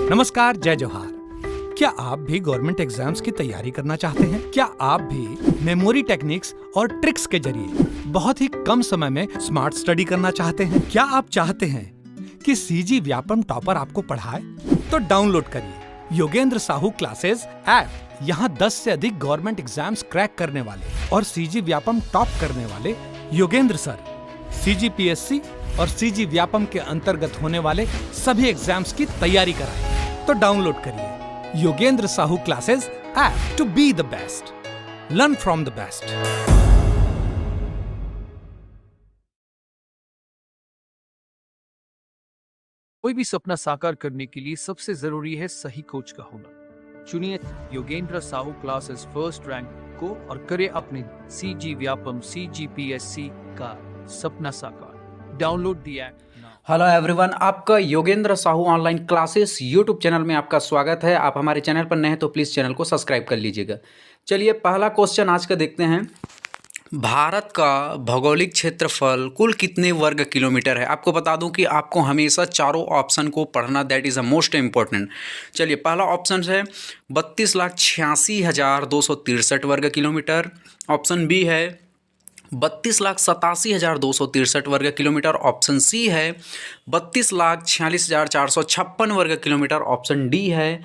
नमस्कार, जय जोहार। क्या आप भी गवर्नमेंट एग्जाम्स की तैयारी करना चाहते हैं? क्या आप भी मेमोरी टेक्निक्स और ट्रिक्स के जरिए बहुत ही कम समय में स्मार्ट स्टडी करना चाहते हैं? क्या आप चाहते हैं कि सीजी व्यापम टॉपर आपको पढ़ाए? तो डाउनलोड करिए योगेंद्र साहू क्लासेस ऐप। यहाँ 10 से अधिक गवर्नमेंट एग्जाम्स क्रैक करने वाले और सीजी व्यापम टॉप करने वाले योगेंद्र सर CGPSC और सीजी व्यापम के अंतर्गत होने वाले सभी एग्जाम्स की तैयारी कराएं। तो डाउनलोड करिए Yogendra Sahu classes app to be the best, learn from the best. कोई भी सपना साकार करने के लिए सबसे जरूरी है सही कोच का होना। चुनिए Yogendra Sahu classes first rank को और करे अपने सीजी व्यापम CGPSC का सपना साकार। Download the app. Hello everyone, आपका Yogendra Sahu online classes YouTube channel में आपका स्वागत है। आप हमारे चैनल पर नए हैं तो प्लीज़ चैनल को सब्सक्राइब कर लीजिएगा। चलिए पहला क्वेश्चन आज का देखते हैं। भारत का भौगोलिक क्षेत्रफल कुल कितने वर्ग किलोमीटर है? आपको बता दूं कि आपको हमेशा चारों ऑप्शन को पढ़ना, that is a most important. चलिए पहला ऑप्शन है 32,86,263 वर्ग किलोमीटर। ऑप्शन बी है 32,87,263 वर्ग किलोमीटर। ऑप्शन सी है 32,46,456 वर्ग किलोमीटर। ऑप्शन डी है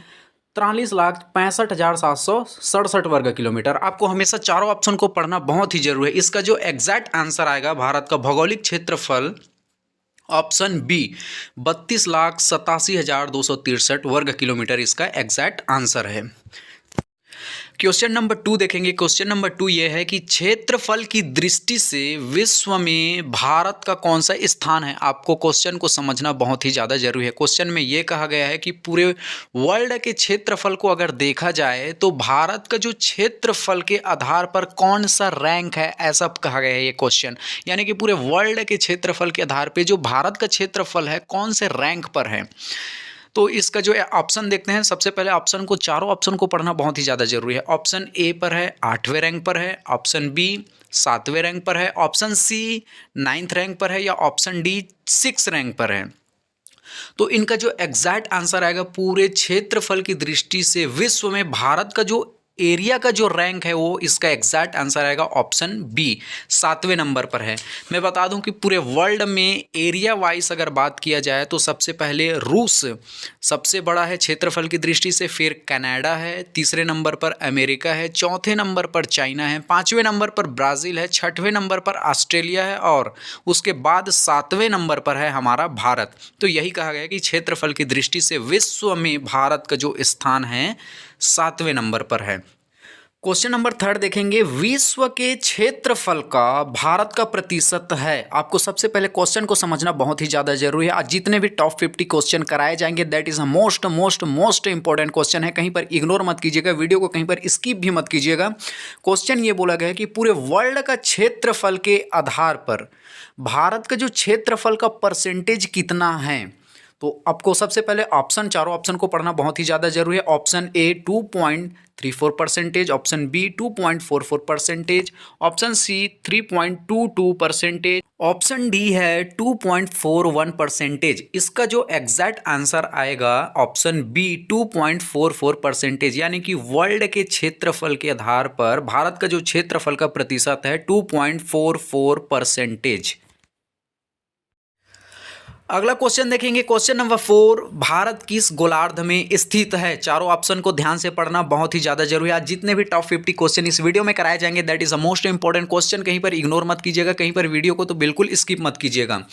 43,65,767 वर्ग किलोमीटर। आपको हमेशा चारों ऑप्शन को पढ़ना बहुत ही जरूरी है। इसका जो एग्जैक्ट आंसर आएगा भारत का भौगोलिक क्षेत्रफल, ऑप्शन बी 32,87,263 वर्ग किलोमीटर इसका एग्जैक्ट आंसर है। क्वेश्चन नंबर 2 देखेंगे। क्वेश्चन नंबर 2 ये है कि क्षेत्रफल की दृष्टि से विश्व में भारत का कौन सा स्थान है? आपको क्वेश्चन को समझना बहुत ही ज़्यादा जरूरी है। क्वेश्चन में ये कहा गया है कि पूरे वर्ल्ड के क्षेत्रफल को अगर देखा जाए तो भारत का जो क्षेत्रफल के आधार पर कौन सा रैंक है, ऐसा कहा गया है ये क्वेश्चन। यानी कि पूरे वर्ल्ड के क्षेत्रफल के आधार पर जो भारत का क्षेत्रफल है कौन से रैंक पर है। तो इसका जो ऑप्शन देखते हैं। सबसे पहले ऑप्शन को, चारों ऑप्शन को पढ़ना बहुत ही ज़्यादा जरूरी है। ऑप्शन ए पर है 8वें रैंक पर है, ऑप्शन बी 7वें रैंक पर है, ऑप्शन सी 9th रैंक पर है या ऑप्शन डी 6th रैंक पर है। तो इनका जो एग्जैक्ट आंसर आएगा पूरे क्षेत्रफल की दृष्टि से विश्व में भारत का जो एरिया का जो रैंक है वो इसका एग्जैक्ट आंसर आएगा ऑप्शन बी 7वें नंबर पर है। मैं बता दूं कि पूरे वर्ल्ड में एरिया वाइज अगर बात किया जाए तो सबसे पहले रूस सबसे बड़ा है क्षेत्रफल की दृष्टि से, फिर कनाडा है, तीसरे नंबर पर अमेरिका है, चौथे नंबर पर चाइना है, 5वें नंबर पर ब्राज़ील है, 6वें नंबर पर ऑस्ट्रेलिया है और उसके बाद 7वें नंबर पर है हमारा भारत। तो यही कहा गया कि क्षेत्रफल की दृष्टि से विश्व में भारत का जो स्थान है 7वें नंबर पर है। क्वेश्चन नंबर 3 देखेंगे। विश्व के क्षेत्रफल का भारत का प्रतिशत है। आपको सबसे पहले क्वेश्चन को समझना बहुत ही ज़्यादा जरूरी है। आज जितने भी टॉप 50 क्वेश्चन कराए जाएंगे that is a most important question है। कहीं पर इग्नोर मत कीजिएगा, वीडियो को कहीं पर स्किप भी मत कीजिएगा। क्वेश्चन ये बोला गया है कि पूरे वर्ल्ड का क्षेत्रफल के आधार पर भारत का जो क्षेत्रफल का परसेंटेज कितना है। तो आपको सबसे पहले ऑप्शन, चारों ऑप्शन को पढ़ना बहुत ही ज़्यादा जरूरी है। Option A 2.34%, option B 2.44%, option C 3.22%, option D है 2.41%। इसका जो एग्जैक्ट आंसर आएगा ऑप्शन बी 2.44%। यानी कि वर्ल्ड के क्षेत्रफल के आधार पर भारत का जो क्षेत्रफल का प्रतिशत है 2.44%। अगला क्वेश्चन देखेंगे। क्वेश्चन नंबर 4, भारत किस गोलार्ध में स्थित है? चारों ऑप्शन को ध्यान से पढ़ना बहुत ही ज़्यादा जरूरी है। आज जितने भी टॉप 50 क्वेश्चन इस वीडियो में कराए जाएंगे that is a most important question. कहीं पर इग्नोर मत कीजिएगा, कहीं पर वीडियो को तो बिल्कुल स्किप मत कीजिएगा।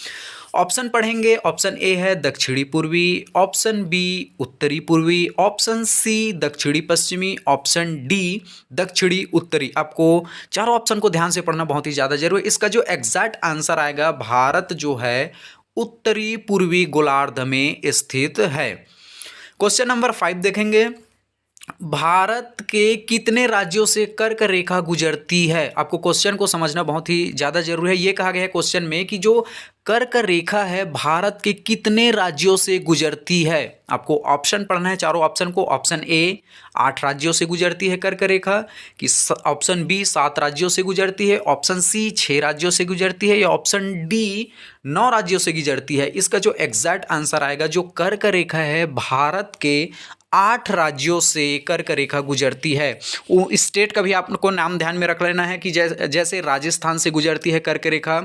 ऑप्शन पढ़ेंगे। ऑप्शन ए है दक्षिणी पूर्वी, ऑप्शन बी उत्तरी पूर्वी, ऑप्शन सी दक्षिणी पश्चिमी, ऑप्शन डी दक्षिणी उत्तरी। आपको चारों ऑप्शन को ध्यान से पढ़ना बहुत ही ज़्यादा जरूरी है। इसका जो एग्जैक्ट आंसर आएगा भारत जो है उत्तरी पूर्वी गोलार्ध में स्थित है। क्वेश्चन नंबर 5 देखेंगे। भारत के कितने राज्यों से कर्क रेखा गुजरती है? आपको क्वेश्चन को समझना बहुत ही ज़्यादा जरूरी है। ये कहा गया है क्वेश्चन में कि जो कर्क रेखा है भारत के कितने राज्यों से गुजरती है। आपको ऑप्शन पढ़ना है, चारों ऑप्शन को। ऑप्शन ए 8 राज्यों से गुजरती है कर्क रेखा, कि ऑप्शन बी 7 राज्यों से गुजरती है, ऑप्शन सी 6 राज्यों से गुजरती है, या ऑप्शन डी 9 राज्यों से गुजरती है। इसका जो एग्जैक्ट आंसर आएगा, जो कर्क रेखा है भारत के 8 राज्यों से कर्क रेखा गुजरती है। वो स्टेट का भी आपको नाम ध्यान में रख लेना है कि जैसे राजस्थान से गुजरती है कर्क रेखा,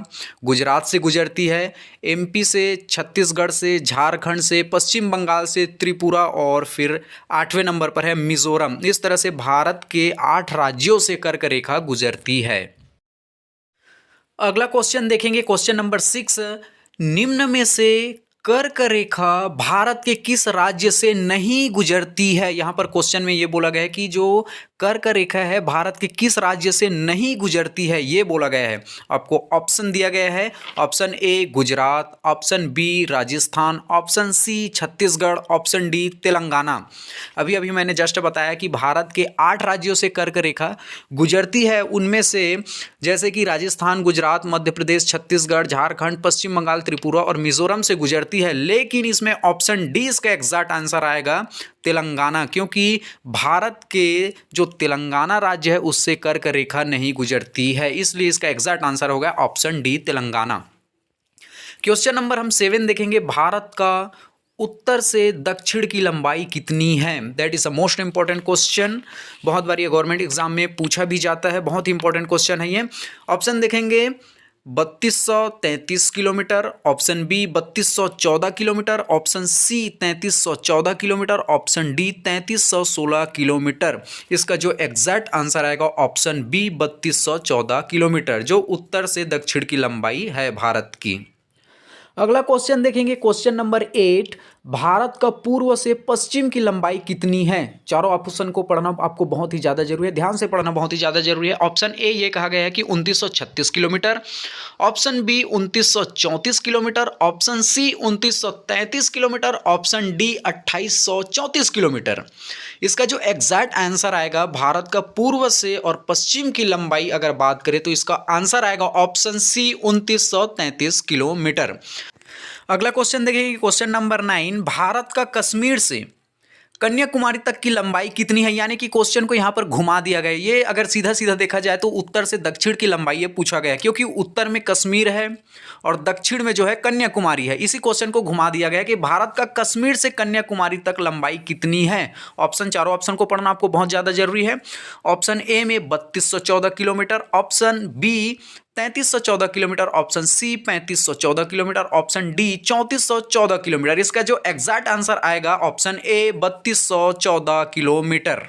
गुजरात से गुजरती है, एमपी से, छत्तीसगढ़ से, झारखंड से, पश्चिम बंगाल से, त्रिपुरा, और फिर 8वें नंबर पर है मिजोरम। इस तरह से भारत के 8 राज्यों से कर्क रेखा गुजरती है। अगला क्वेश्चन देखेंगे, क्वेश्चन नंबर 6। निम्न में से कर्क रेखा भारत के किस राज्य से नहीं गुजरती है? यहां पर क्वेश्चन में यह बोला गया है कि जो कर्क रेखा है भारत के किस राज्य से नहीं गुजरती है, यह बोला गया है। आपको ऑप्शन दिया गया है। Option A Gujarat, option B Rajasthan, option C Chhattisgarh, option D Telangana. अभी अभी मैंने जस्ट बताया कि भारत के 8 राज्यों से कर्क रेखा गुजरती है। उनमें से जैसे कि राजस्थान, गुजरात, मध्य प्रदेश, छत्तीसगढ़, झारखंड, पश्चिम बंगाल, त्रिपुरा और मिजोरम से गुजरती है। लेकिन इसमें ऑप्शन डी इसका एग्जैक्ट आंसर आएगा तेलंगाना, क्योंकि भारत के जो तेलंगाना राज्य है उससे कर्क रेखा नहीं गुजरती है। इसलिए इसका एग्जैक्ट आंसर होगा option D Telangana. Question number हम 7 देखेंगे। भारत का उत्तर से दक्षिण की लंबाई कितनी है? That is a most important question. बहुत बार ये गवर्नमेंट एग्जाम में पूछा भी जाता है। बहुत ही इंपॉर्टेंट क्वेश्चन है ये। ऑप्शन देखेंगे 3233 kilometre, option B 3214 kilometre, option C 3314 kilometre, option D 3316 kilometre. इसका जो एग्जैक्ट आंसर आएगा ऑप्शन बी 3214 किलोमीटर, जो उत्तर से दक्षिण की लंबाई है भारत की। अगला क्वेश्चन देखेंगे, क्वेश्चन नंबर 8। भारत का पूर्व से पश्चिम की लंबाई कितनी है? चारों ऑप्शन को पढ़ना आपको बहुत ही ज़्यादा जरूरी है, ध्यान से पढ़ना बहुत ही ज़्यादा जरूरी है। ऑप्शन ए ये कहा गया है कि 2936 kilometre, option B 2934 kilometre, option C 2933 kilometre, option D 2834 kilometre. इसका जो एग्जैक्ट आंसर आएगा भारत का पूर्व से और पश्चिम की लंबाई अगर बात करें तो इसका आंसर आएगा ऑप्शन सी 2933 किलोमीटर। अगला क्वेश्चन देखिए, क्वेश्चन नंबर 9। भारत का कश्मीर से कन्याकुमारी तक की लंबाई कितनी है? यानी कि क्वेश्चन को यहाँ पर घुमा दिया गया है। ये अगर सीधा सीधा देखा जाए तो उत्तर से दक्षिण की लंबाई ये पूछा गया है, क्योंकि उत्तर में कश्मीर है और दक्षिण में जो है कन्याकुमारी है। इसी क्वेश्चन को घुमा दिया गया है कि भारत का कश्मीर से कन्याकुमारी तक लंबाई कितनी है। ऑप्शन, चारों ऑप्शन को पढ़ना आपको बहुत ज़्यादा जरूरी है। ऑप्शन ए में 3214 kilometre, option B 3314 kilometre, option C 3514 kilometre, option D 3414 kilometre. इसका जो एग्जैक्ट आंसर आएगा ऑप्शन ए 3214 किलोमीटर।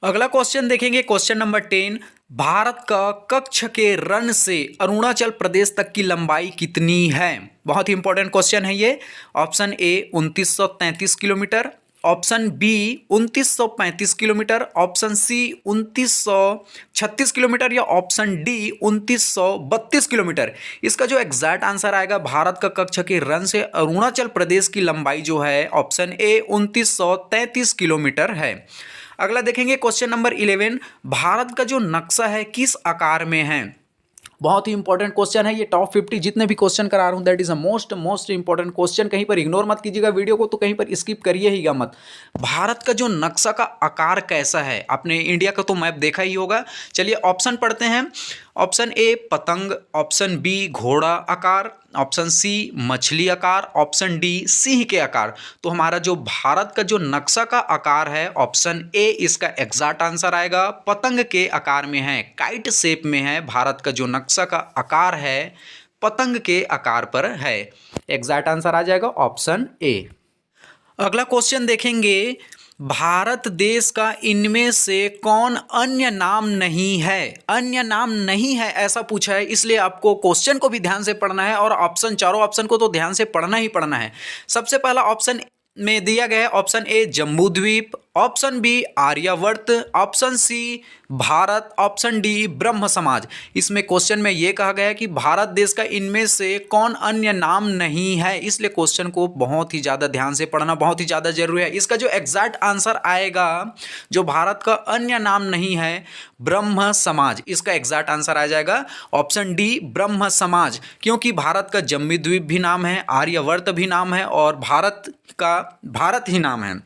अगला क्वेश्चन देखेंगे, क्वेश्चन नंबर 10। भारत का कच्छ के रण से अरुणाचल प्रदेश तक की लंबाई कितनी है? बहुत ही इंपॉर्टेंट क्वेश्चन है ये। Option A 2933 kilometre, option B 2935 kilometre, option C 2936 kilometre, या ऑप्शन डी 2932 किलोमीटर। इसका जो एग्जैक्ट आंसर आएगा भारत का कच्छ के रण से अरुणाचल प्रदेश की लंबाई जो है ऑप्शन ए 2933 किलोमीटर है। अगला देखेंगे, क्वेश्चन नंबर 11। भारत का जो नक्शा है किस आकार में है? बहुत ही इंपॉर्टेंट क्वेश्चन है ये। टॉप 50 जितने भी क्वेश्चन करा रहा हूँ that is a most important question. कहीं पर इग्नोर मत कीजिएगा वीडियो को, तो कहीं पर स्किप करिए ही मत। भारत का जो नक्शा का आकार कैसा है? आपने इंडिया का तो मैप देखा ही होगा। चलिए ऑप्शन पढ़ते हैं। ऑप्शन ए पतंग, ऑप्शन बी घोड़ा आकार, ऑप्शन सी मछली आकार, ऑप्शन डी सिंह के आकार। तो हमारा जो भारत का जो नक्शा का आकार है ऑप्शन ए इसका एग्जैक्ट आंसर आएगा, पतंग के आकार में है, काइट शेप में है। भारत का जो नक्शा का आकार है पतंग के आकार पर है। एग्जैक्ट आंसर आ जाएगा ऑप्शन ए। अगला क्वेश्चन देखेंगे, भारत देश का इनमें से कौन अन्य नाम नहीं है? अन्य नाम नहीं है ऐसा पूछा है, इसलिए आपको क्वेश्चन को भी ध्यान से पढ़ना है और ऑप्शन, चारों ऑप्शन को तो ध्यान से पढ़ना ही पढ़ना है। सबसे पहला ऑप्शन में दिया गया है option A Jambu Dvipa, option B Aryavarta, option C Bharat, option D Brahmo Samaj. इसमें क्वेश्चन में ये कहा गया है कि भारत देश का इनमें से कौन अन्य नाम नहीं है, इसलिए क्वेश्चन को बहुत ही ज़्यादा ध्यान से पढ़ना बहुत ही ज़्यादा जरूरी है। इसका जो एग्जैक्ट आंसर आएगा, जो भारत का अन्य नाम नहीं है, ब्रह्म समाज, इसका एग्जैक्ट आंसर आ जाएगा ऑप्शन डी ब्रह्म समाज। क्योंकि भारत का जम्बी द्वीप भी नाम है, आर्यवर्त भी नाम है और भारत का भारत ही नाम है,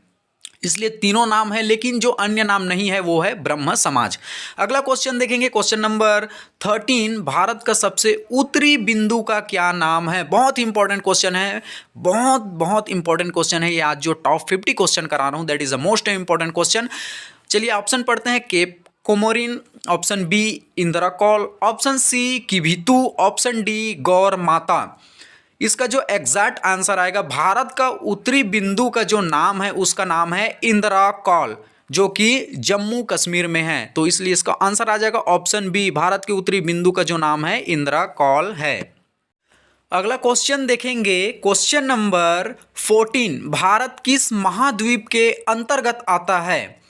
इसलिए तीनों नाम है, लेकिन जो अन्य नाम नहीं है वो है ब्रह्म समाज। अगला क्वेश्चन देखेंगे, क्वेश्चन नंबर 13, भारत का सबसे उत्तरी बिंदु का क्या नाम है। बहुत ही इंपॉर्टेंट क्वेश्चन है, बहुत बहुत इंपॉर्टेंट क्वेश्चन है ये। आज जो टॉप 50 क्वेश्चन करा रहा हूँ that is the most important question. चलिए ऑप्शन पढ़ते हैं, Cape Comorin, option B Indira call, option C Kibithu, option D Gaur Mata. इसका जो एग्जैक्ट आंसर आएगा, भारत का उत्तरी बिंदु का जो नाम है उसका नाम है इंदिरा कॉल, जो कि जम्मू कश्मीर में है, तो इसलिए इसका आंसर आ जाएगा ऑप्शन बी, भारत के उत्तरी बिंदु का जो नाम है इंदिरा कॉल है। अगला क्वेश्चन देखेंगे, क्वेश्चन नंबर 14, भारत किस महाद्वीप के अंतर्गत आता है।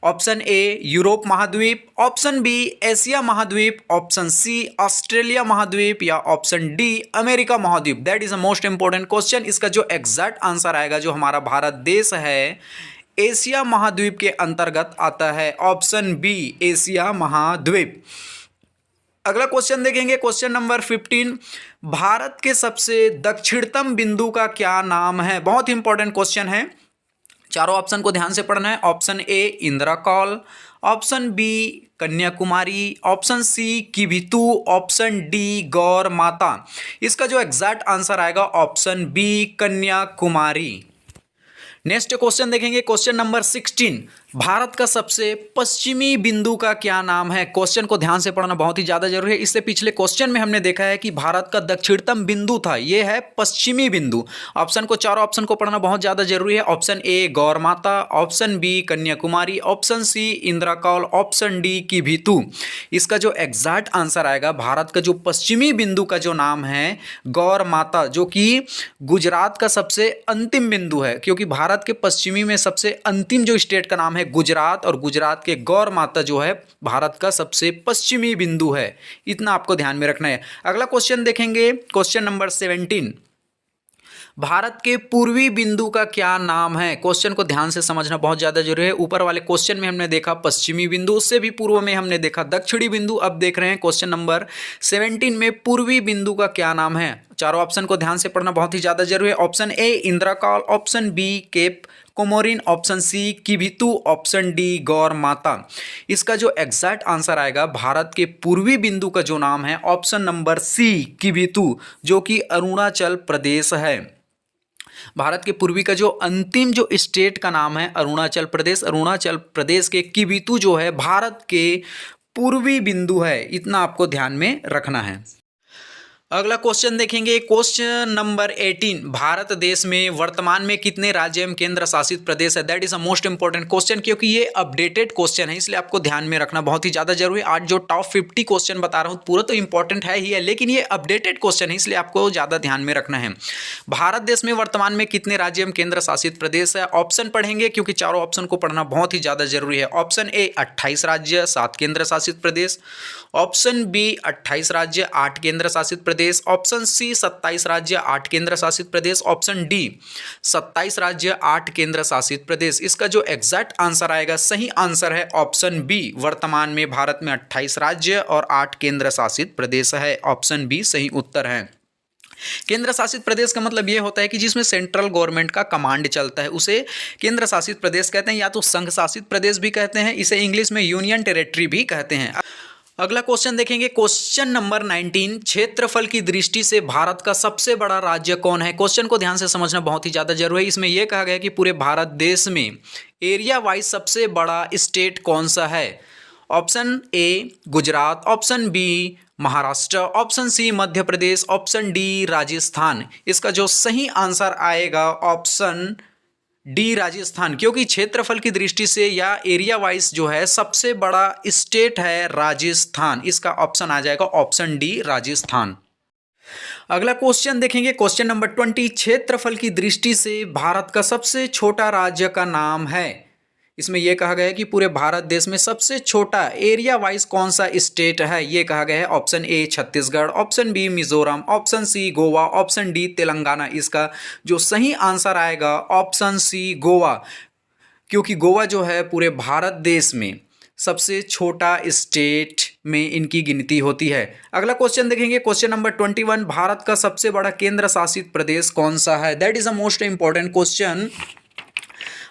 ऑप्शन ए यूरोप महाद्वीप, ऑप्शन बी एशिया महाद्वीप, ऑप्शन सी ऑस्ट्रेलिया महाद्वीप या ऑप्शन डी अमेरिका महाद्वीप। That is a most important question. इसका जो एग्जैक्ट आंसर आएगा, जो हमारा भारत देश है एशिया महाद्वीप के अंतर्गत आता है, ऑप्शन बी एशिया महाद्वीप। अगला क्वेश्चन देखेंगे, क्वेश्चन नंबर 15, भारत के सबसे दक्षिणतम बिंदु का क्या नाम है। बहुत इंपॉर्टेंट क्वेश्चन है, चारों ऑप्शन को ध्यान से पढ़ना है। Option A Indira call, option B Kanyakumari, option C Kibithu, option D Gaur Mata. इसका जो एग्जैक्ट आंसर आएगा option B Kanyakumari. Next question देखेंगे, क्वेश्चन नंबर 16, भारत का सबसे पश्चिमी बिंदु का क्या नाम है। क्वेश्चन को ध्यान से पढ़ना बहुत ही ज़्यादा जरूरी है। इससे पिछले क्वेश्चन में हमने देखा है कि भारत का दक्षिणतम बिंदु था, ये है पश्चिमी बिंदु। ऑप्शन को, चारों ऑप्शन को पढ़ना बहुत ज़्यादा जरूरी है। Option A Gaur Mata, option B Kanyakumari, option C Indira call, option D Kibithu. इसका जो एग्जैक्ट आंसर आएगा, भारत का जो पश्चिमी बिंदु का जो नाम है गौर माता, जो कि गुजरात का सबसे अंतिम बिंदु है, क्योंकि भारत के पश्चिमी में सबसे अंतिम जो स्टेट का नाम है गुजरात, और गुजरात के गौर माता जो है भारत का सबसे पश्चिमी बिंदु है। इतना आपको ध्यान में रखना है। अगला क्वेश्चन देखेंगे, क्वेश्चन नंबर 17, भारत के पूर्वी बिंदु का क्या नाम है। क्वेश्चन को ध्यान से समझना बहुत ज़्यादा जरूरी है। ऊपर वाले क्वेश्चन में हमने देखा पश्चिमी बिंदु, उससे भी पूर्व में हमने देखा दक्षिणी बिंदु। अब देख रहे हैं क्वेश्चन नंबर 17 में पूर्वी बिंदु का क्या नाम है। चारों ऑप्शन को ध्यान से पढ़ना बहुत ही ज़्यादा जरूरी है। Option A Indira call, option B Cape Comorin, option C Kibithu, option D Gaur Mata. इसका जो एग्जैक्ट आंसर आएगा, भारत के पूर्वी बिंदु का जो नाम है ऑप्शन नंबर सी किबिथू, जो कि अरुणाचल प्रदेश है। भारत के पूर्वी का जो अंतिम जो स्टेट का नाम है अरुणाचल प्रदेश। अरुणाचल प्रदेश के किबिथू जो है भारत के पूर्वी बिंदु है। इतना आपको ध्यान में रखना है। अगला क्वेश्चन देखेंगे, क्वेश्चन नंबर 18, भारत देश में वर्तमान में कितने राज्य एवं केंद्र शासित प्रदेश है। That is a most important question, क्योंकि ये अपडेटेड क्वेश्चन है, इसलिए आपको ध्यान में रखना बहुत ही ज़्यादा जरूरी है। आज जो टॉप 50 क्वेश्चन बता रहा हूँ पूरा तो इंपॉर्टेंट है ही है, लेकिन ये अपडेटेड क्वेश्चन है, इसलिए आपको ज़्यादा ध्यान में रखना है। भारत देश में वर्तमान में कितने राज्य एवं केंद्र शासित प्रदेश है। ऑप्शन पढ़ेंगे, क्योंकि चारों ऑप्शन को पढ़ना बहुत ही ज़्यादा जरूरी है। ऑप्शन ए 28 राज्य 7 केंद्र शासित प्रदेश, ऑप्शन बी 28 राज्य 8 केंद्र शासित प्रदेश, ऑप्शन सी 27 राज्य 8 केंद्र शासित प्रदेश, ऑप्शन डी 27 राज्य 8 केंद्र शासित प्रदेश। इसका जो एग्जैक्ट आंसर आएगा, सही आंसर है ऑप्शन बी, वर्तमान में भारत में 28 राज्य और 8 केंद्र शासित प्रदेश है। ऑप्शन बी सही उत्तर है। केंद्र शासित प्रदेश का मतलब यह होता है कि जिसमें सेंट्रल गवर्नमेंट का कमांड चलता है, उसे केंद्र शासित प्रदेश कहते हैं, या तो संघ शासित प्रदेश भी कहते हैं, इसे इंग्लिश में यूनियन टेरिटरी भी कहते हैं। अगला क्वेश्चन देखेंगे, क्वेश्चन नंबर 19, क्षेत्रफल की दृष्टि से भारत का सबसे बड़ा राज्य कौन है। क्वेश्चन को ध्यान से समझना बहुत ही ज़्यादा जरूरी है। इसमें यह कहा गया कि पूरे भारत देश में एरिया वाइज सबसे बड़ा स्टेट कौन सा है। Option A Gujarat, option B Maharashtra, option C Madhya Pradesh, option D Rajasthan. इसका जो सही आंसर आएगा ऑप्शन डी राजस्थान, क्योंकि क्षेत्रफल की दृष्टि से या एरिया वाइज जो है सबसे बड़ा स्टेट है राजस्थान। इसका ऑप्शन आ जाएगा ऑप्शन डी राजस्थान। अगला क्वेश्चन देखेंगे, क्वेश्चन नंबर 20, क्षेत्रफल की दृष्टि से भारत का सबसे छोटा राज्य का नाम है। इसमें यह कहा गया है कि पूरे भारत देश में सबसे छोटा एरिया वाइज कौन सा स्टेट है, ये कहा गया है option A Chhattisgarh, option B Mizoram, option C Goa, option D Telangana. इसका जो सही आंसर आएगा ऑप्शन सी गोवा, क्योंकि गोवा जो है पूरे भारत देश में सबसे छोटा स्टेट में इनकी गिनती होती है। अगला क्वेश्चन देखेंगे, क्वेश्चन नंबर 21, भारत का सबसे बड़ा केंद्र शासित प्रदेश कौन सा है? That is a most important question.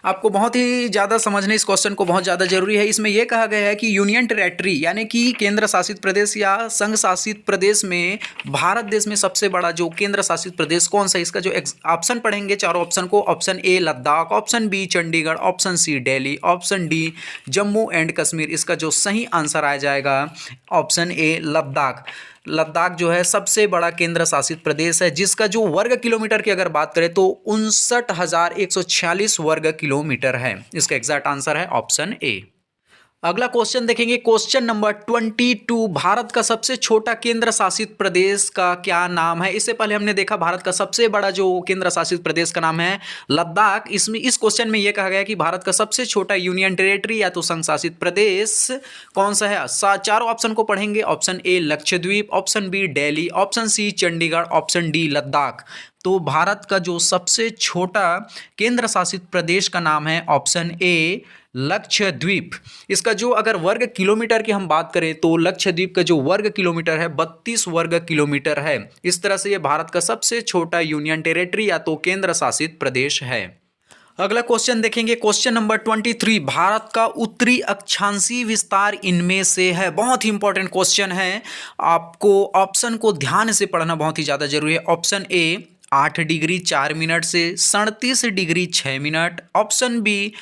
आपको बहुत ही ज़्यादा समझने इस क्वेश्चन को बहुत ज़्यादा जरूरी है। इसमें यह कहा गया है कि यूनियन टेरेटरी यानी कि केंद्र शासित प्रदेश या संघ शासित प्रदेश में भारत देश में सबसे बड़ा जो केंद्र शासित प्रदेश कौन सा है, इसका जो ऑप्शन पढ़ेंगे चारों ऑप्शन को, option A Ladakh, option B Chandigarh, option C Delhi, option D Jammu and Kashmir. इसका जो सही आंसर आ जाएगा ऑप्शन ए लद्दाख। लद्दाख जो है सबसे बड़ा केंद्र शासित प्रदेश है, जिसका जो वर्ग किलोमीटर की अगर बात करें तो 59,146 वर्ग किलोमीटर है। इसका एग्जैक्ट आंसर है ऑप्शन ए। अगला क्वेश्चन देखेंगे, क्वेश्चन नंबर 22, भारत का सबसे छोटा केंद्र शासित प्रदेश का क्या नाम है? इससे पहले हमने देखा भारत का सबसे बड़ा जो केंद्र शासित प्रदेश का नाम है लद्दाख। इसमें इस क्वेश्चन में यह कहा गया कि भारत का सबसे छोटा यूनियन टेरेटरी या तो संघ शासित प्रदेश कौन सा है? चारों ऑप्शन को पढ़ेंगे, option A Lakshadweep, option B Delhi, option C Chandigarh, option D Ladakh. तो भारत का जो सबसे छोटा केंद्र शासित प्रदेश का नाम है ऑप्शन ए लक्षद्वीप। इसका जो अगर वर्ग किलोमीटर की हम बात करें तो लक्षद्वीप का जो वर्ग किलोमीटर है 32 वर्ग किलोमीटर है। इस तरह से ये भारत का सबसे छोटा यूनियन टेरेटरी या तो केंद्र शासित प्रदेश है। अगला क्वेश्चन देखेंगे, क्वेश्चन नंबर 23, भारत का उत्तरी अक्षांशीय विस्तार इनमें से है। बहुत ही इंपॉर्टेंट क्वेश्चन है, आपको ऑप्शन को ध्यान से पढ़ना बहुत ही ज़्यादा जरूरी है। ऑप्शन ए 8 डिग्री 4 मिनट से 37 degree 6 minute, option B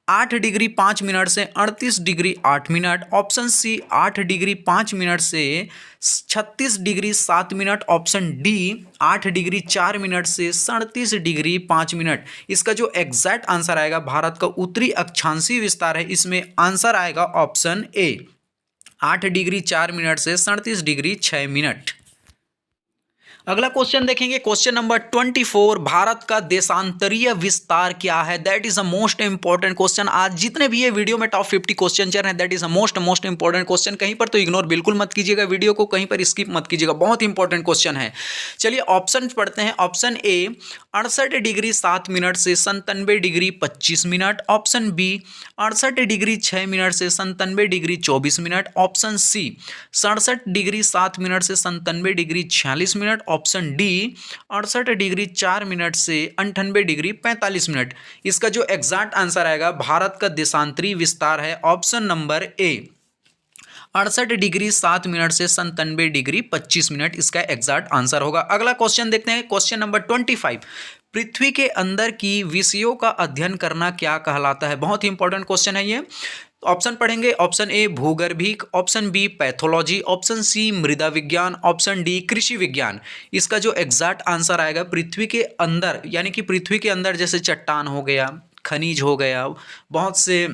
8 degree 5 minute से 38 degree 8 minute, option C 8 degree 5 minute से 36 degree 7 minute, option D 8 degree 4 minute से 37 डिग्री 5 मिनट। इसका जो एग्जैक्ट आंसर आएगा भारत का उत्तरी अक्षांशीय विस्तार है, इसमें आंसर आएगा ऑप्शन ए 8 डिग्री 4 मिनट से 37 डिग्री 6 मिनट। अगला क्वेश्चन देखेंगे, क्वेश्चन नंबर 24, भारत का देशांतरीय विस्तार क्या है? That is a most important question. आज जितने भी ये वीडियो में टॉप 50 क्वेश्चन चल रहे हैं, that is a most important question. कहीं पर तो इग्नोर बिल्कुल मत कीजिएगा वीडियो को, कहीं पर स्किप मत कीजिएगा, बहुत इंपॉर्टेंट क्वेश्चन है। चलिए ऑप्शन पढ़ते हैं। ऑप्शन ए 68 डिग्री 7 मिनट से 97 degree 25 minute, option B 68 degree 6 minute से 97 degree 24 minute, option C 67 degree 7 minute से 97 degree 46 minute, option D 68 degree 4 minute से 98 डिग्री 45 मिनट। इसका जो एग्जैक्ट आंसर आएगा भारत का देशांतरीय विस्तार है ऑप्शन नंबर ए 68 डिग्री 7 मिनट से 97 डिग्री 25 मिनट। इसका एग्जैक्ट आंसर होगा। अगला क्वेश्चन देखते हैं, क्वेश्चन नंबर 25, पृथ्वी के अंदर की विषयों का अध्ययन करना क्या कहलाता है? बहुत ही इंपॉर्टेंट क्वेश्चन है ये। ऑप्शन पढ़ेंगे, ऑप्शन ए भूगर्भिक, option B pathology, option C मृदा विज्ञान, ऑप्शन डी कृषि विज्ञान। इसका जो एग्जैक्ट आंसर आएगा पृथ्वी के अंदर यानी कि पृथ्वी के अंदर जैसे चट्टान हो गया, खनिज हो गया, बहुत से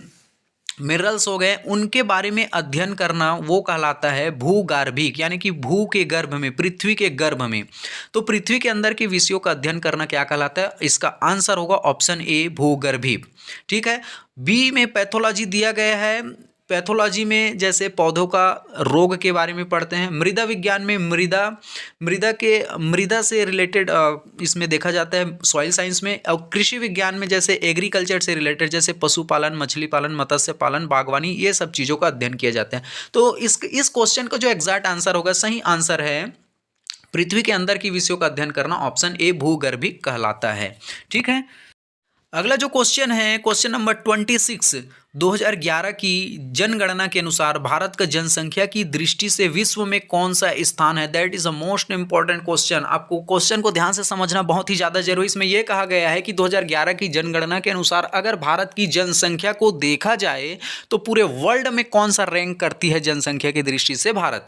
मिनरल्स हो गए, उनके बारे में अध्ययन करना वो कहलाता है भूगर्भिक, यानी कि भू के गर्भ में, पृथ्वी के गर्भ में। तो पृथ्वी के अंदर के विषयों का अध्ययन करना क्या कहलाता है? इसका आंसर होगा ऑप्शन ए भूगर्भिक। ठीक है। बी में पैथोलॉजी दिया गया है, पैथोलॉजी में जैसे पौधों का रोग के बारे में पढ़ते हैं। मृदा विज्ञान में मृदा से रिलेटेड इसमें देखा जाता है सॉइल साइंस में। और कृषि विज्ञान में जैसे एग्रीकल्चर से रिलेटेड जैसे पशुपालन, मछली पालन, मत्स्य पालन, बागवानी, ये सब चीज़ों का अध्ययन किया जाता है। तो इस क्वेश्चन का जो एग्जैक्ट आंसर होगा, सही आंसर है पृथ्वी के अंदर की विषयों का अध्ययन करना, ऑप्शन ए भूगर्भिक कहलाता है। ठीक है। अगला जो क्वेश्चन है, क्वेश्चन नंबर 26, 2011 की जनगणना के अनुसार भारत का जनसंख्या की दृष्टि से विश्व में कौन सा स्थान है? That is a most important question. आपको क्वेश्चन को ध्यान से समझना बहुत ही ज़्यादा जरूरी। इसमें यह कहा गया है कि 2011 की जनगणना के अनुसार अगर भारत की जनसंख्या को देखा जाए तो पूरे वर्ल्ड में कौन सा रैंक करती है जनसंख्या की दृष्टि से भारत?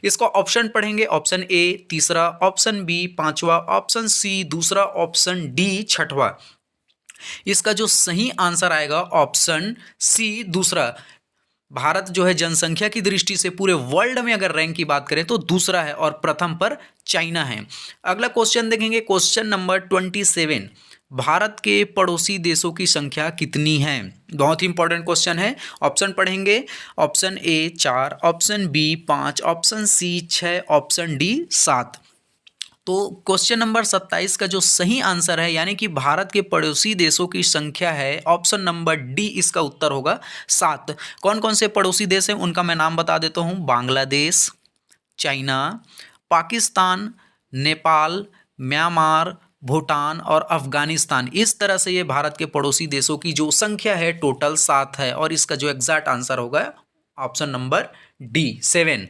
इसको ऑप्शन पढ़ेंगे, ऑप्शन ए तीसरा, ऑप्शन बी पांचवा, ऑप्शन सी दूसरा, ऑप्शन डी छठवां। इसका जो सही आंसर आएगा ऑप्शन सी दूसरा। भारत जो है जनसंख्या की दृष्टि से पूरे वर्ल्ड में अगर रैंक की बात करें तो दूसरा है और प्रथम पर चाइना है। अगला क्वेश्चन देखेंगे, क्वेश्चन नंबर 27, भारत के पड़ोसी देशों की संख्या कितनी है? बहुत ही इंपॉर्टेंट क्वेश्चन है। ऑप्शन पढ़ेंगे, option A 4, option B 5, option C 6, option D 7। तो क्वेश्चन नंबर 27 का जो सही आंसर है यानी कि भारत के पड़ोसी देशों की संख्या है, ऑप्शन नंबर डी इसका उत्तर होगा 7। कौन कौन से पड़ोसी देश हैं उनका मैं नाम बता देता हूँ। बांग्लादेश, चाइना, पाकिस्तान, नेपाल, म्यांमार, भूटान और अफगानिस्तान। इस तरह से ये भारत के पड़ोसी देशों की जो संख्या है टोटल 7 है और इसका जो एग्जैक्ट आंसर होगा ऑप्शन नंबर डी 7।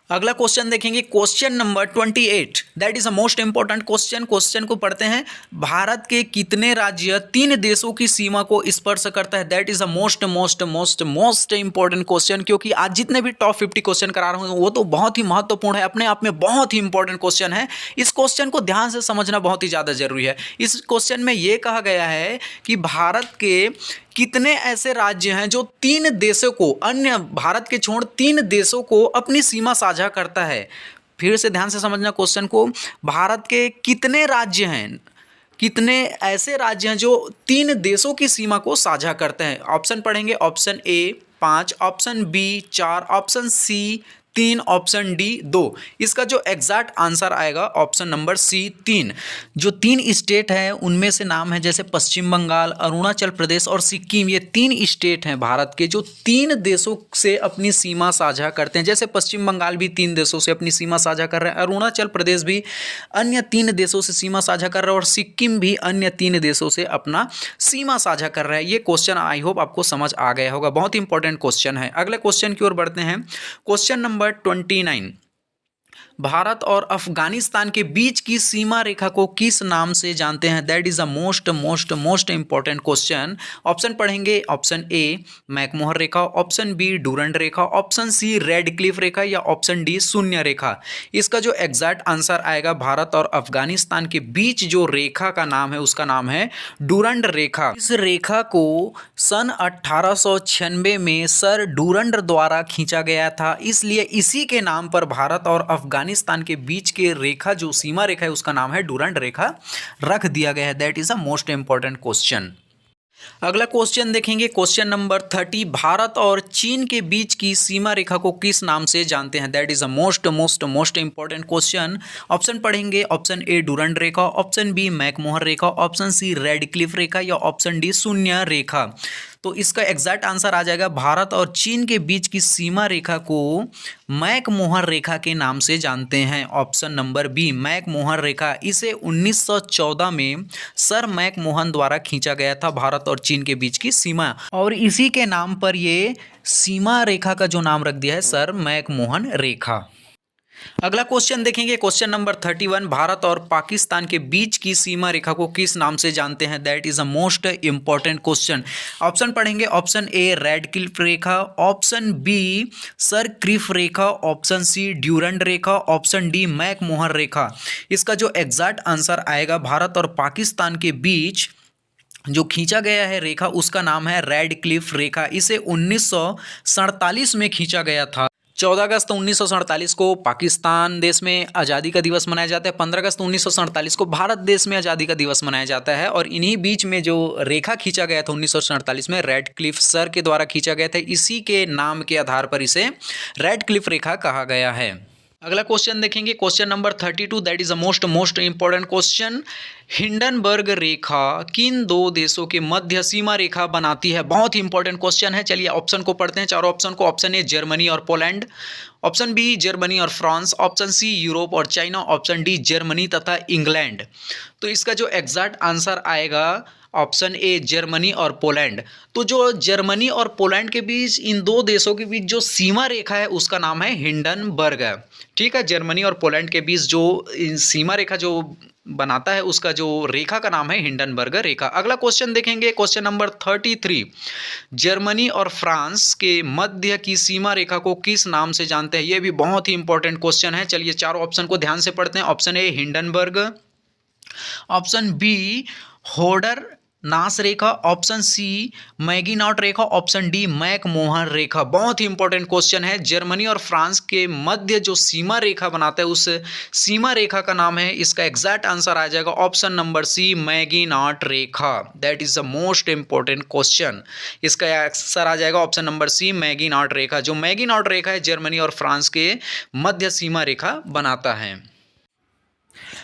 अगला क्वेश्चन देखेंगे, question number 28, that is a most important question. Question को पढ़ते हैं। भारत के कितने राज्य 3 देशों की सीमा को स्पर्श करता है? That is a most most most most important question, क्योंकि आज जितने भी टॉप 50 क्वेश्चन करा रहा हूँ वो तो बहुत ही महत्वपूर्ण है, अपने आप में बहुत ही इंपॉर्टेंट क्वेश्चन है। इस क्वेश्चन को ध्यान से समझना बहुत ही ज़्यादा जरूरी है। इस क्वेश्चन में ये कहा गया है कि भारत के कितने ऐसे राज्य हैं जो 3 देशों को, अन्य भारत के छोड़ 3 देशों को अपनी सीमा साझा करता है। फिर से ध्यान से समझना क्वेश्चन को। भारत के कितने राज्य हैं, कितने ऐसे राज्य हैं जो 3 देशों की सीमा को साझा करते हैं? ऑप्शन पढ़ेंगे, option A 5, option B 4, option C 3, option D 2। इसका जो एग्जैक्ट आंसर आएगा ऑप्शन नंबर सी 3। जो 3 स्टेट हैं उनमें से नाम है जैसे पश्चिम बंगाल, अरुणाचल प्रदेश और सिक्किम। ये 3 स्टेट हैं भारत के जो 3 देशों से अपनी सीमा साझा करते हैं। जैसे पश्चिम बंगाल भी 3 देशों से अपनी सीमा साझा कर रहे हैं, अरुणाचल प्रदेश भी अन्य 3 देशों से सीमा साझा कर रहा है और सिक्किम भी अन्य 3 देशों से अपना सीमा साझा कर रहा है। ये क्वेश्चन आई होप आपको समझ आ गया होगा, बहुत इंपॉर्टेंट क्वेश्चन है। अगले क्वेश्चन की ओर बढ़ते हैं। क्वेश्चन नंबर 29, भारत और अफगानिस्तान के बीच की सीमा रेखा को किस नाम से जानते हैं? That is a most most most important question. Option पढ़ेंगे, ऑप्शन ए मैकमोहन रेखा, ऑप्शन बी डूरंड रेखा, ऑप्शन सी रेड क्लिफ रेखा या ऑप्शन डी शून्य रेखा। इसका जो एग्जैक्ट आंसर आएगा, भारत और अफगानिस्तान के बीच जो रेखा का नाम है उसका नाम है डूरंड रेखा। इस रेखा को सन 1896 में सर डूरंड द्वारा खींचा गया था, इसलिए इसी के नाम पर भारत और अफगानिस्तान के बीच के रेखा जो सीमा रेखा है उसका नाम है डूरंड रेखा रख दिया गया है। That is a most important question. अगला क्वेश्चन देखेंगे, क्वेश्चन नंबर 30, भारत और चीन के बीच की सीमा रेखा को किस नाम से जानते हैं? That is a most most most important question. Option पढ़ेंगे, ऑप्शन ए डूरंड रेखा, ऑप्शन बी मैकमोहन रेखा, ऑप्शन सी रेड क्लिफ रेखा या ऑप्शन डी शून्य रेखा। तो इसका एग्जैक्ट आंसर आ जाएगा, भारत और चीन के बीच की सीमा रेखा को मैकमोहन रेखा के नाम से जानते हैं। ऑप्शन नंबर बी मैकमोहन रेखा। इसे 1914 में सर मैकमोहन द्वारा खींचा गया था, भारत और चीन के बीच की सीमा, और इसी के नाम पर ये सीमा रेखा का जो नाम रख दिया है सर मैकमोहन रेखा। अगला क्वेश्चन देखेंगे, क्वेश्चन नंबर 31, भारत और पाकिस्तान के बीच की सीमा रेखा को किस नाम से जानते हैं? That is a most important question. Option पढ़ेंगे, ऑप्शन ए रेड क्लिफ रेखा, ऑप्शन बी सर क्लिफ रेखा, ऑप्शन सी ड्यूरंड रेखा, ऑप्शन डी मैकमोहन रेखा। इसका जो एग्जैक्ट आंसर आएगा, भारत और पाकिस्तान के बीच जो खींचा गया है रेखा उसका नाम है रेड क्लिफ रेखा। इसे 1947 में खींचा गया था। 14 अगस्त 1947 को पाकिस्तान देश में आज़ादी का दिवस मनाया जाता है। 15 अगस्त 1947 को भारत देश में आज़ादी का दिवस मनाया जाता है। और इन्हीं बीच में जो रेखा खींचा गया था 1947 में, रेड क्लिफ सर के द्वारा खींचा गया था। इसी के नाम के आधार पर इसे रेड क्लिफ रेखा कहा गया है। अगला क्वेश्चन देखेंगे, question number 32, that is a most important question. Hindenburg रेखा किन 2 देशों के मध्य सीमा रेखा बनाती है? बहुत ही इंपॉर्टेंट क्वेश्चन है। चलिए ऑप्शन को पढ़ते हैं, चारों ऑप्शन को। ऑप्शन ए जर्मनी और पोलैंड, ऑप्शन बी जर्मनी और फ्रांस, ऑप्शन सी यूरोप और चाइना, ऑप्शन डी जर्मनी तथा इंग्लैंड। तो इसका जो एग्जैक्ट आंसर आएगा ऑप्शन ए जर्मनी और पोलैंड। तो जो जर्मनी और पोलैंड के बीच, इन 2 देशों के बीच जो सीमा रेखा है उसका नाम है हिंडनबर्ग। ठीक है, जर्मनी और पोलैंड के बीच जो सीमा रेखा जो बनाता है उसका जो रेखा का नाम है हिंडनबर्ग रेखा। अगला क्वेश्चन देखेंगे, क्वेश्चन नंबर 33, जर्मनी और फ्रांस के मध्य की सीमा रेखा को किस नाम से जानते हैं? यह भी बहुत ही इंपॉर्टेंट क्वेश्चन है। चलिए चारों ऑप्शन को ध्यान से पढ़ते हैं। Option A Hindenburg, option B Oder Neisse रेखा, ऑप्शन सी मैगीनॉट रेखा, ऑप्शन डी मैकमोहन रेखा। बहुत ही इंपॉर्टेंट क्वेश्चन है। जर्मनी और फ्रांस के मध्य जो सीमा रेखा बनाता है उस सीमा रेखा का नाम है, इसका एग्जैक्ट आंसर आ जाएगा ऑप्शन नंबर सी मैगीनॉट रेखा। That is the most important question. इसका आंसर आ जाएगा ऑप्शन नंबर सी मैगीनॉट रेखा। जो मैगीनॉट रेखा है जर्मनी और फ्रांस के मध्य सीमा रेखा बनाता है।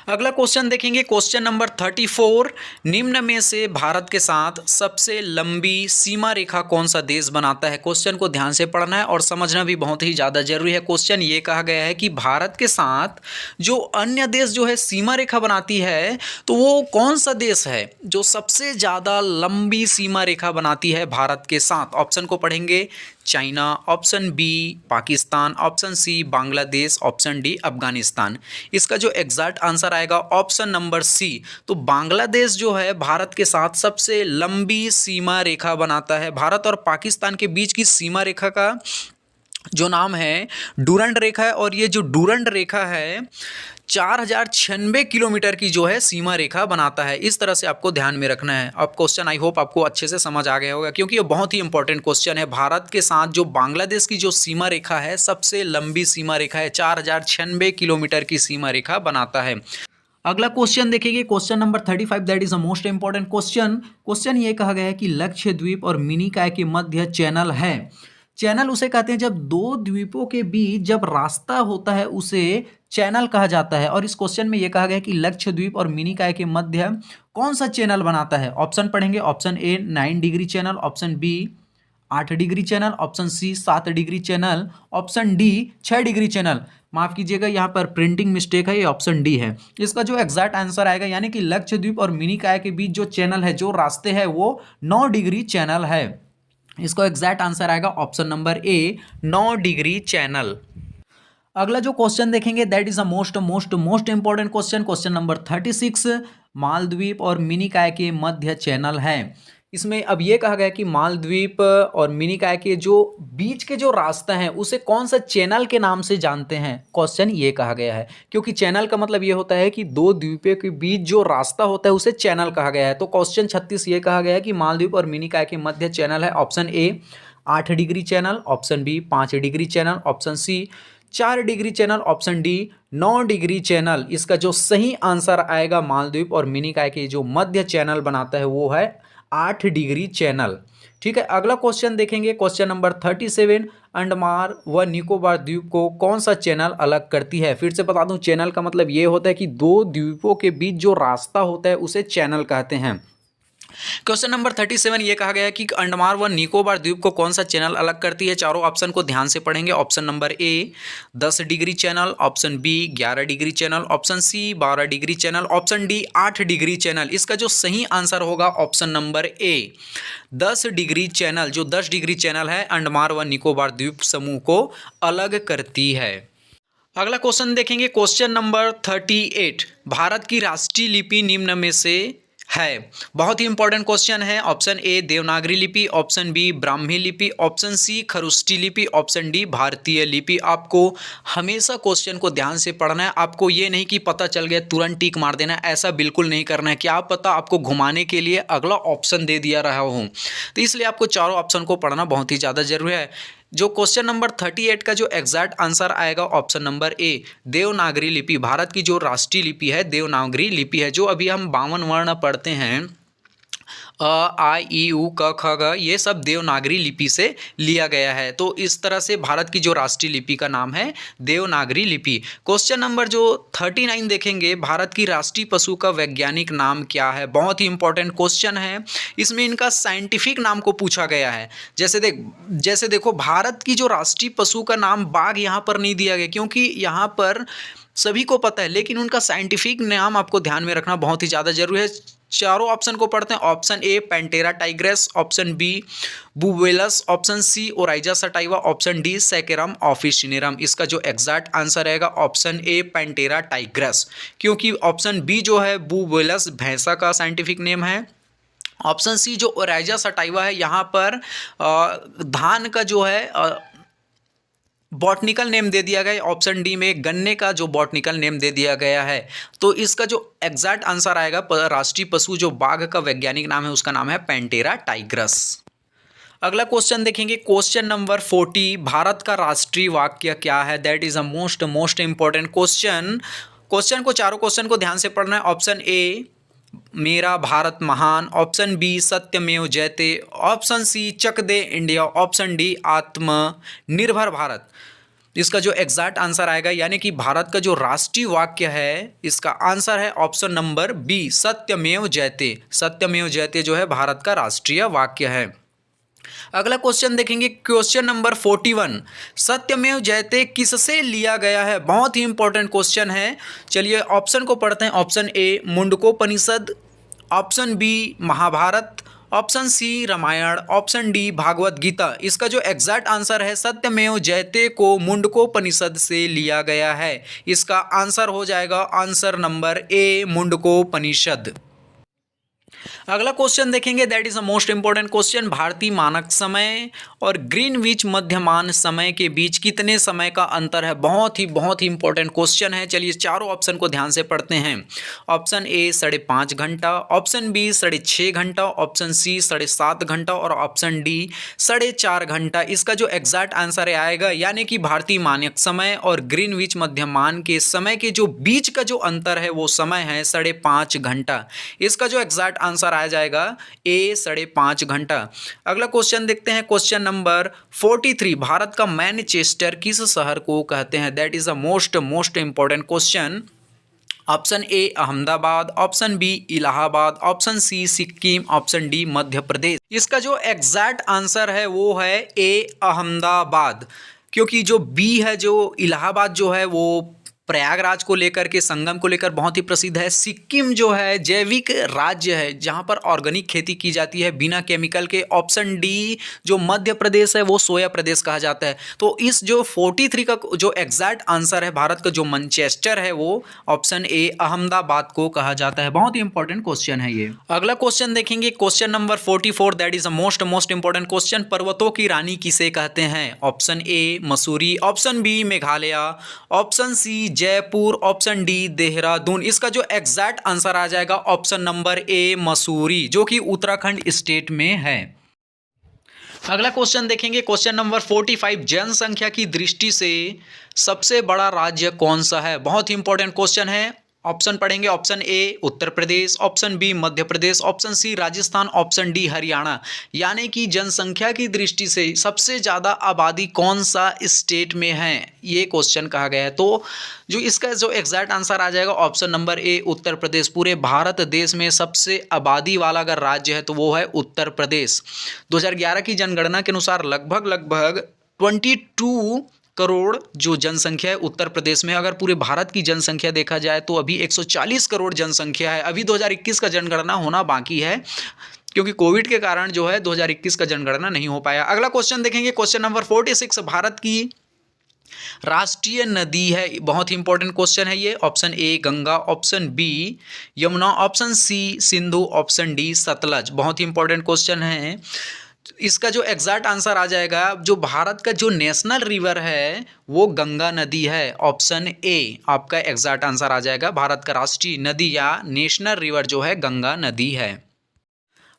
अगला क्वेश्चन देखेंगे, क्वेश्चन नंबर 34। निम्न में से भारत के साथ सबसे लंबी सीमा रेखा कौन सा देश बनाता है? क्वेश्चन को ध्यान से पढ़ना है और समझना भी बहुत ही ज़्यादा जरूरी है। क्वेश्चन ये कहा गया है कि भारत के साथ जो अन्य देश जो है सीमा रेखा बनाती है, तो वो कौन सा देश है जो सबसे ज़्यादा लंबी सीमा रेखा बनाती है भारत के साथ? ऑप्शन को पढ़ेंगे, China, option B Pakistan, option C Bangladesh, option D Afghanistan. इसका जो एग्जैक्ट आंसर आएगा ऑप्शन नंबर सी। तो बांग्लादेश जो है भारत के साथ सबसे लंबी सीमा रेखा बनाता है। भारत और पाकिस्तान के बीच की सीमा रेखा का जो नाम है डूरंड रेखा है, और ये जो डूरंड रेखा है 4096 किलोमीटर की जो है सीमा रेखा बनाता है। इस तरह से आपको ध्यान में रखना है। अब क्वेश्चन आई होप आपको अच्छे से समझ आ गया होगा, क्योंकि ये बहुत ही इंपॉर्टेंट क्वेश्चन है। भारत के साथ जो बांग्लादेश की जो सीमा रेखा है सबसे लंबी सीमा रेखा है, 4096 किलोमीटर की सीमा रेखा बनाता है। अगला क्वेश्चन देखेंगे, question number 35। That is the most important question. Question ये कहा गया है कि लक्षद्वीप और मिनिकॉय के मध्य चैनल है। चैनल उसे कहते हैं जब दो द्वीपों के बीच जब रास्ता होता है उसे चैनल कहा जाता है। और इस क्वेश्चन में यह कहा गया है कि लक्षद्वीप और मिनिकॉय के मध्य कौन सा चैनल बनाता है? ऑप्शन पढ़ेंगे, option A 9 degree channel, option B 8 degree channel, option C 7 degree channel, option D 6 degree channel. माफ कीजिएगा, यहाँ पर प्रिंटिंग मिस्टेक है, ये ऑप्शन डी है। इसका जो एग्जैक्ट आंसर आएगा, यानी कि लक्षद्वीप और मिनिकॉय के बीच जो चैनल है, जो रास्ते हैं, वो 9 डिग्री चैनल है। इसका एग्जैक्ट आंसर आएगा ऑप्शन नंबर ए 9 डिग्री चैनल। अगला जो क्वेश्चन देखेंगे that is the most important question. Question number 36। मालद्वीप और मिनिकॉय के मध्य चैनल है। इसमें अब ये कहा गया कि मालद्वीप और मिनिकॉय के जो बीच के जो रास्ता है उसे कौन सा चैनल के नाम से जानते हैं? क्वेश्चन ये कहा गया है, क्योंकि चैनल का मतलब ये होता है कि दो द्वीपों के बीच जो रास्ता होता है उसे चैनल कहा गया है। तो क्वेश्चन 36 ये कहा गया है कि मालद्वीप और मिनिकॉय के मध्य चैनल है। Option A 8 degree channel, option B 5 degree channel, option C 4 degree channel, option D 9 degree channel. इसका जो सही आंसर आएगा मालद्वीप और मिनिकॉय के जो मध्य चैनल बनाता है वो है 8 डिग्री चैनल। ठीक है, अगला क्वेश्चन देखेंगे, क्वेश्चन नंबर 37। अंडमान व निकोबार द्वीप को कौन सा चैनल अलग करती है? फिर से बता दूं, चैनल का मतलब ये होता है कि दो द्वीपों के बीच जो रास्ता होता है उसे चैनल कहते हैं। क्वेश्चन नंबर 37 ये कहा गया है कि अंडमान व निकोबार द्वीप को कौन सा चैनल अलग करती है? चारों ऑप्शन को ध्यान से पढ़ेंगे। Option number A 10 degree channel, option B 11 degree channel, option C 12 degree channel, option D 8 degree channel. इसका जो सही आंसर होगा option number A 10 degree channel. जो 10 डिग्री चैनल है अंडमान व निकोबार द्वीप समूह को अलग करती है। अगला क्वेश्चन देखेंगे, क्वेश्चन नंबर 38। भारत की राष्ट्रीय लिपि निम्न में से है। बहुत ही इंपॉर्टेंट क्वेश्चन है। ऑप्शन ए देवनागरी लिपि, ऑप्शन बी ब्राह्मी लिपि, ऑप्शन सी खरुष्टी लिपि, ऑप्शन डी भारतीय लिपि। आपको हमेशा क्वेश्चन को ध्यान से पढ़ना है। आपको ये नहीं कि पता चल गया तुरंत टिक मार देना, ऐसा बिल्कुल नहीं करना है। क्या पता आपको घुमाने के लिए अगला ऑप्शन दे दिया रहा हूँ, तो इसलिए आपको चारों ऑप्शन को पढ़ना बहुत ही ज़्यादा जरूरी है। जो क्वेश्चन नंबर 38 का जो एग्जैक्ट आंसर आएगा ऑप्शन नंबर ए देवनागरी लिपि। भारत की जो राष्ट्रीय लिपि है देवनागरी लिपि है। जो अभी हम 52 वर्ण पढ़ते हैं, अ आ ई उ क ख ग, ये सब देवनागरी लिपि से लिया गया है। तो इस तरह से भारत की जो राष्ट्रीय लिपि का नाम है देवनागरी लिपि। क्वेश्चन नंबर जो 39 देखेंगे, भारत की राष्ट्रीय पशु का वैज्ञानिक नाम क्या है? बहुत ही इंपॉर्टेंट क्वेश्चन है। इसमें इनका साइंटिफिक नाम को पूछा गया है। जैसे देखो, भारत की जो राष्ट्रीय पशु का नाम बाघ यहाँ पर नहीं दिया गया, क्योंकि यहाँ पर सभी को पता है, लेकिन उनका साइंटिफिक नाम आपको ध्यान में रखना बहुत ही ज़्यादा जरूरी है। चारों ऑप्शन को पढ़ते हैं। Option A Panthera tigris, option B Bubalus, option C Oryza sativa, option D Saccharum officinarum. इसका जो एग्जैक्ट आंसर रहेगा ऑप्शन ए पैंटेरा टाइग्रेस, क्योंकि ऑप्शन बी जो है बुवेलस भैंसा का साइंटिफिक नेम है। ऑप्शन सी जो ओराइजा सटाइवा है, यहाँ पर धान का जो है बॉटनिकल नेम दे दिया गया है, ऑप्शन डी में गन्ने का जो बॉटनिकल नेम दे दिया गया है। तो इसका जो एग्जैक्ट आंसर आएगा, राष्ट्रीय पशु जो बाघ का वैज्ञानिक नाम है उसका नाम है पैंटेरा टाइग्रस। अगला क्वेश्चन देखेंगे, क्वेश्चन नंबर 40, भारत का राष्ट्रीय वाक्य क्या है? That is a most important question. Question को, चारों क्वेश्चन को ध्यान से पढ़ना है। ऑप्शन ए मेरा भारत महान, ऑप्शन बी सत्यमेव जयते, ऑप्शन सी चक दे इंडिया, ऑप्शन डी आत्मनिर्भर भारत। इसका जो एग्जैक्ट आंसर आएगा, यानी कि भारत का जो राष्ट्रीय वाक्य है, इसका आंसर है ऑप्शन नंबर बी सत्यमेव जयते। सत्यमेव जयते जो है भारत का राष्ट्रीय वाक्य है। अगला क्वेश्चन देखेंगे, क्वेश्चन नंबर 41, सत्यमेव जयते किससे लिया गया है? बहुत ही इंपॉर्टेंट क्वेश्चन है। चलिए ऑप्शन को पढ़ते हैं। Option A Mundakopanishad, option B Mahabharat, option C Ramayan, option D Bhagwat Gita. इसका जो एग्जैक्ट आंसर है, सत्यमेव जयते को मुंडकोपनिषद से लिया गया है। इसका आंसर हो जाएगा आंसर नंबर ए मुंडकोपनिषद। अगला क्वेश्चन देखेंगे, that is a most important question, भारतीय मानक समय और ग्रीनविच मध्यमान समय के बीच कितने समय का अंतर है? बहुत ही इंपॉर्टेंट क्वेश्चन है। चलिए चारों ऑप्शन को ध्यान से पढ़ते हैं। ऑप्शन ए 5.5 घंटा, ऑप्शन बी 6.5 घंटा, ऑप्शन सी 7.5 घंटा और ऑप्शन डी 4.5 घंटा। इसका जो एग्जैक्ट आंसर आएगा, यानी कि भारतीय मानक समय और ग्रीनविच मध्यमान के समय के जो बीच का जो अंतर है वो समय है 5.5 घंटा। इसका जो एग्जैक्ट आंसर आ जाएगा ए 5.5 घंटा। अगला क्वेश्चन देखते हैं, क्वेश्चन नंबर 43, भारत का मैनचेस्टर किस शहर को कहते हैं? That is a most important question. Option A Ahmedabad, option B Allahabad, option C Sikkim, option D Madhya Pradesh. इसका जो एग्जैक्ट आंसर है वो है ए अहमदाबाद, क्योंकि जो बी है, जो इलाहाबाद जो है वो प्रयागराज को लेकर के, संगम को लेकर बहुत ही प्रसिद्ध है। सिक्किम जो है जैविक राज्य है जहां पर ऑर्गेनिक खेती की जाती है बिना केमिकल के। ऑप्शन डी जो मध्य प्रदेश है वो सोया प्रदेश कहा जाता है। तो इस जो 43 का जो एग्जैक्ट आंसर है, भारत का जो मैनचेस्टर है, वो ऑप्शन ए अहमदाबाद को कहा जाता है। बहुत ही इंपॉर्टेंट क्वेश्चन है ये। अगला क्वेश्चन देखेंगे, question number 44, that is a most important question, पर्वतों की रानी किसे कहते हैं? Option A Mussoorie, option B Meghalaya, option C Jaipur, option D Dehradun. इसका जो एग्जैक्ट आंसर आ जाएगा ऑप्शन नंबर ए मसूरी, जो कि उत्तराखंड स्टेट में है। अगला क्वेश्चन देखेंगे, क्वेश्चन नंबर 45, जनसंख्या की दृष्टि से सबसे बड़ा राज्य कौन सा है? बहुत ही इंपॉर्टेंट क्वेश्चन है। ऑप्शन पढ़ेंगे, option A Uttar Pradesh, option B Madhya Pradesh, option C Rajasthan, option D Haryana. यानी कि जनसंख्या की दृष्टि से सबसे ज़्यादा आबादी कौन सा स्टेट में है, ये क्वेश्चन कहा गया है। तो जो इसका जो एग्जैक्ट आंसर आ जाएगा ऑप्शन नंबर ए उत्तर प्रदेश। पूरे भारत देश में सबसे आबादी वाला अगर राज्य है तो वो है उत्तर प्रदेश। 2011 की जनगणना के अनुसार लगभग 22 करोड़ जो जनसंख्या है उत्तर प्रदेश में। अगर पूरे भारत की जनसंख्या देखा जाए तो अभी 140 करोड़ जनसंख्या है। अभी 2021 का जनगणना होना बाकी है, क्योंकि कोविड के कारण जो है 2021 का जनगणना नहीं हो पाया। अगला क्वेश्चन देखेंगे, क्वेश्चन नंबर 46, भारत की राष्ट्रीय नदी है। बहुत ही इंपॉर्टेंट क्वेश्चन है ये। Option A Ganga, option B Yamuna, option C Sindhu, option D Sutlej. बहुत ही इंपॉर्टेंट क्वेश्चन है। इसका जो एग्जैक्ट आंसर आ जाएगा, जो भारत का जो नेशनल रिवर है वो गंगा नदी है। ऑप्शन ए आपका एग्जैक्ट आंसर आ जाएगा, भारत का राष्ट्रीय नदी या नेशनल रिवर जो है गंगा नदी है।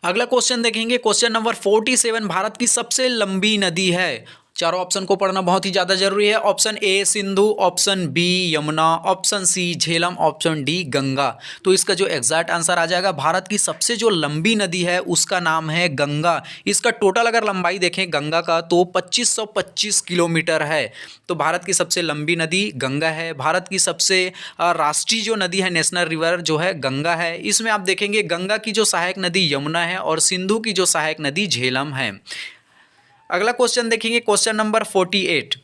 अगला क्वेश्चन देखेंगे, क्वेश्चन नंबर 47, भारत की सबसे लंबी नदी है। चारों ऑप्शन को पढ़ना बहुत ही ज़्यादा जरूरी है। Option A Sindhu, option B Yamuna, option C Jhelum, option D Ganga. तो इसका जो एग्जैक्ट आंसर आ जाएगा, भारत की सबसे जो लंबी नदी है उसका नाम है गंगा। इसका टोटल अगर लंबाई देखें गंगा का तो 2525 किलोमीटर है। तो भारत की सबसे लंबी नदी गंगा है। भारत की सबसे राष्ट्रीय जो नदी है, नेशनल रिवर जो है गंगा है। इसमें आप देखेंगे गंगा की जो सहायक नदी यमुना है और सिंधु की जो सहायक नदी झेलम है। अगला क्वेश्चन देखेंगे, क्वेश्चन नंबर 48,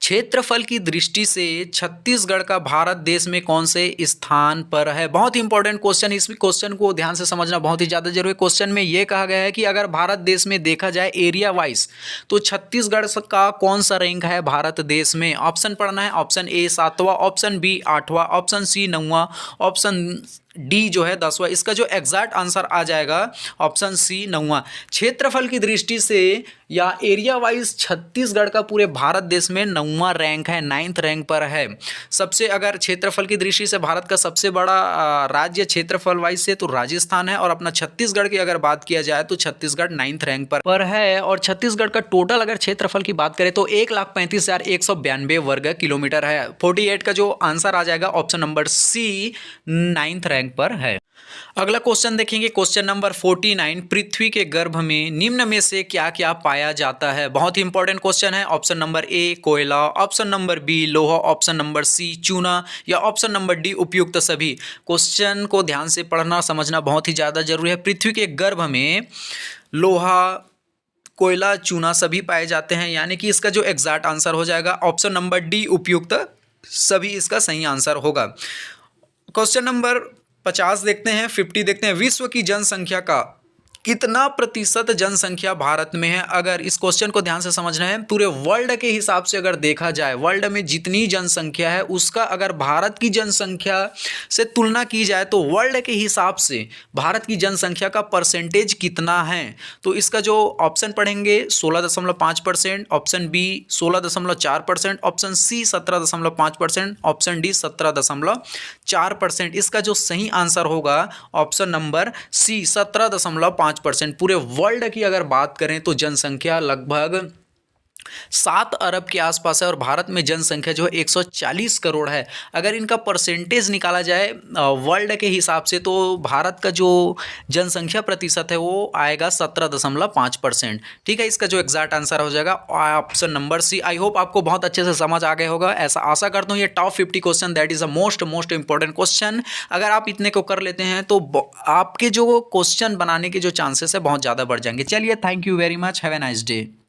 क्षेत्रफल की दृष्टि से छत्तीसगढ़ का भारत देश में कौन से स्थान पर है? बहुत ही इंपॉर्टेंट क्वेश्चन। इस क्वेश्चन को ध्यान से समझना बहुत ही ज़्यादा जरूरी है। क्वेश्चन में ये कहा गया है कि अगर भारत देश में देखा जाए एरिया वाइज तो छत्तीसगढ़ का कौन सा रैंक है भारत देश में? ऑप्शन पढ़ना है। ऑप्शन ए 7वां, ऑप्शन बी 8वां, ऑप्शन सी 9वां, ऑप्शन डी जो है 10वां। इसका जो एग्जैक्ट आंसर आ जाएगा ऑप्शन सी 9वां। क्षेत्रफल की दृष्टि से या एरिया वाइज छत्तीसगढ़ का पूरे भारत देश में 9वां रैंक है, 9th रैंक पर है। सबसे अगर क्षेत्रफल की दृष्टि से भारत का सबसे बड़ा राज्य क्षेत्रफल वाइज से तो राजस्थान है, और अपना छत्तीसगढ़ की अगर बात किया जाए तो छत्तीसगढ़ 9th रैंक पर है। और छत्तीसगढ़ का टोटल अगर क्षेत्रफल की बात करें तो 1,35,192 वर्ग किलोमीटर है। 48 का जो आंसर आ जाएगा ऑप्शन नंबर सी 9th रैंक पर है। अगला क्वेश्चन देखेंगे, क्वेश्चन नंबर 49। पृथ्वी के गर्भ में निम्न में से क्या क्या पाया जाता है? बहुत ही इंपॉर्टेंट क्वेश्चन है। ऑप्शन नंबर ए कोयला, ऑप्शन नंबर बी लोहा, ऑप्शन नंबर सी चूना, या ऑप्शन नंबर डी उपयुक्त सभी। क्वेश्चन को ध्यान से पढ़ना समझना बहुत ही ज़्यादा जरूरी है। पृथ्वी के गर्भ में लोहा, कोयला, चूना सभी पाए जाते हैं, यानी कि इसका जो एग्जैक्ट आंसर हो जाएगा ऑप्शन नंबर डी उपयुक्त सभी इसका सही आंसर होगा। क्वेश्चन नंबर 50 देखते हैं, 50 देखते हैं। विश्व की जनसंख्या का कितना प्रतिशत जनसंख्या भारत में है? अगर इस क्वेश्चन को ध्यान से समझना है, पूरे वर्ल्ड के हिसाब से अगर देखा जाए, वर्ल्ड में जितनी जनसंख्या है उसका अगर भारत की जनसंख्या से तुलना की जाए तो वर्ल्ड के हिसाब से भारत की जनसंख्या का परसेंटेज कितना है? तो इसका जो ऑप्शन पढ़ेंगे 16.5%, option B 16.4%, option C 17.5%, option D 17.4%। इसका जो सही आंसर होगा ऑप्शन नंबर सी 17.5%। पूरे वर्ल्ड की अगर बात करें तो जनसंख्या लगभग 7 अरब के आसपास है, और भारत में जनसंख्या जो है 140 करोड़ है। अगर इनका परसेंटेज निकाला जाए वर्ल्ड के हिसाब से तो भारत का जो जनसंख्या प्रतिशत है वो आएगा 17.5%। ठीक है, इसका जो एग्जैक्ट आंसर हो जाएगा option number C. I hope आपको बहुत अच्छे से समझ आ गया होगा, ऐसा आशा करता हूँ। ये top 50 question that is a most important question. अगर आप इतने को कर लेते हैं तो आपके जो क्वेश्चन बनाने के जो चांसेस है बहुत ज़्यादा बढ़ जाएंगे। चलिए, thank you very much, have a nice day.